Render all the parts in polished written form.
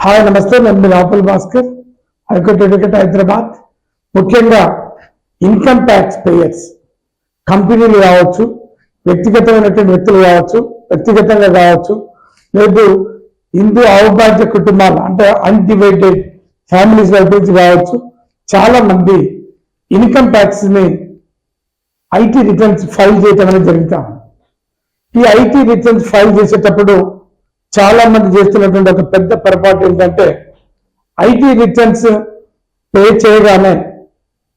Hi నమస్తే, నేను మీ రాపుల్ Bhaskar, high court advocate Hyderabad. ముఖ్యంగా ఇన్కమ్ ట్యాక్స్ పేయర్స్, కంపెనీలు కావచ్చు, వ్యక్తిగతమైనటువంటి వ్యక్తులు కావచ్చు, వ్యక్తిగతంగా కావచ్చు, లేదు హిందూ అవిభాజ్య కుటుంబాలు అంటే అన్డివైడెడ్ ఫ్యామిలీస్ వైపు నుంచి కావచ్చు, చాలా మంది ఇన్కమ్ ట్యాక్స్ ని ఐటీ రిటర్న్స్ ఫైల్ చేయటం అనేది జరుగుతాం. ఈ ఐటీ రిటర్న్స్ ఫైల్ చేసేటప్పుడు చాలా మంది చేస్తున్నటువంటి ఒక పెద్ద పొరపాటు ఏంటంటే, ఐటీ రిటర్న్స్ పే చేయగానే,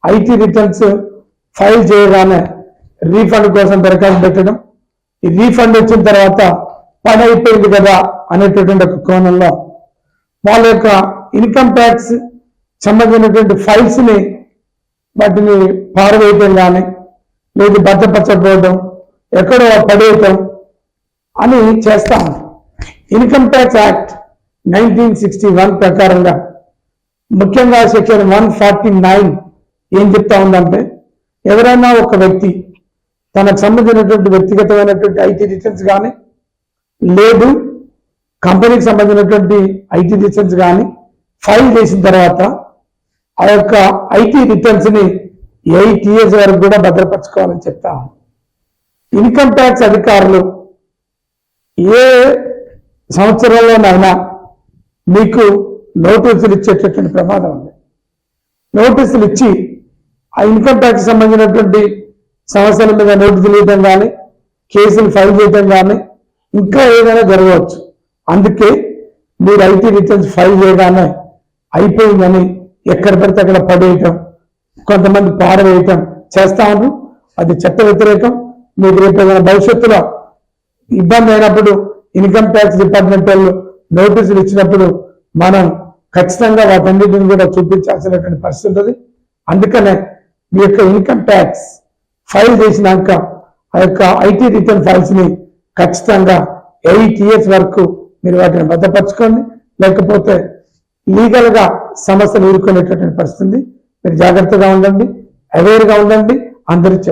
ఐటీ రిటర్న్స్ ఫైల్ చేయగానే రీఫండ్ కోసం దరఖాస్తు పెట్టడం, ఈ రీఫండ్ వచ్చిన తర్వాత పని అయిపోయింది కదా అనేటటువంటి ఒక కోణంలో వాళ్ళ యొక్క ఇన్కమ్ ట్యాక్స్ సంబంధించినటువంటి ఫైల్స్ ని వాటిని పారవేయటం కానీ, లేదు భద్రపరచకపోవడం, ఎక్కడో పడేయటం అని చేస్తాం. ఇన్కమ్ ట్యాక్స్ యాక్ట్ 1961 ప్రకారంగా ముఖ్యంగా సెక్షన్ 149 ఏం చెప్తా ఉందంటే, ఎవరైనా ఒక వ్యక్తి తనకు సంబంధించినటువంటి వ్యక్తిగతమైనటువంటి ఐటీ రిటర్న్స్ కానీ, లేదు కంపెనీకి సంబంధించినటువంటి ఐటీ రిటర్న్స్ కానీ ఫైల్ చేసిన తర్వాత ఆ యొక్క ఐటీ రిటర్న్స్ ని 8 years వరకు కూడా భద్రపరచుకోవాలని చెప్తాం. ఇన్కమ్ ట్యాక్స్ అధికారులు ఏ సంవత్సరంలోనైనా మీకు నోటీసులు ఇచ్చేటటువంటి ప్రమాదం ఉంది. నోటీసులు ఇచ్చి ఆ ఇన్కమ్ ట్యాక్స్ సంబంధించినటువంటి సమస్యల మీద నోటీసులు ఇవ్వడం కానీ, కేసులు ఫైల్ చేయడం కానీ, ఇంకా ఏదైనా జరగవచ్చు. అందుకే మీరు ఐటీ రిటర్న్స్ ఫైల్ చేయగానే అయిపోయిందని ఎక్కడ పడితే అక్కడ పడేయటం, కొంతమంది పారవేయటం చేస్తా ఉన్నారు. అది చట్ట వ్యతిరేకం. మీకు రేపు భవిష్యత్తులో ఇబ్బంది అయినప్పుడు ఇన్కమ్ ట్యాక్స్ డిపార్ట్మెంట్ వాళ్ళు నోటీసులు ఇచ్చినప్పుడు మనం ఖచ్చితంగా వాటన్నిటిని కూడా చూపించాల్సినటువంటి పరిస్థితి ఉంటుంది. అందుకనే మీ యొక్క ఇన్కమ్ ట్యాక్స్ ఫైల్ చేసినాక ఆ యొక్క ఐటీ రిటర్న్ ఫైల్స్ ని ఖచ్చితంగా 8 years వరకు మీరు వాటిని భద్రపరచుకోండి. లేకపోతే లీగల్ గా సమస్యలు ఎదుర్కొనేటటువంటి పరిస్థితి. మీరు జాగ్రత్తగా ఉండండి, అవేర్గా ఉండండి. అందరూ చెప్పండి.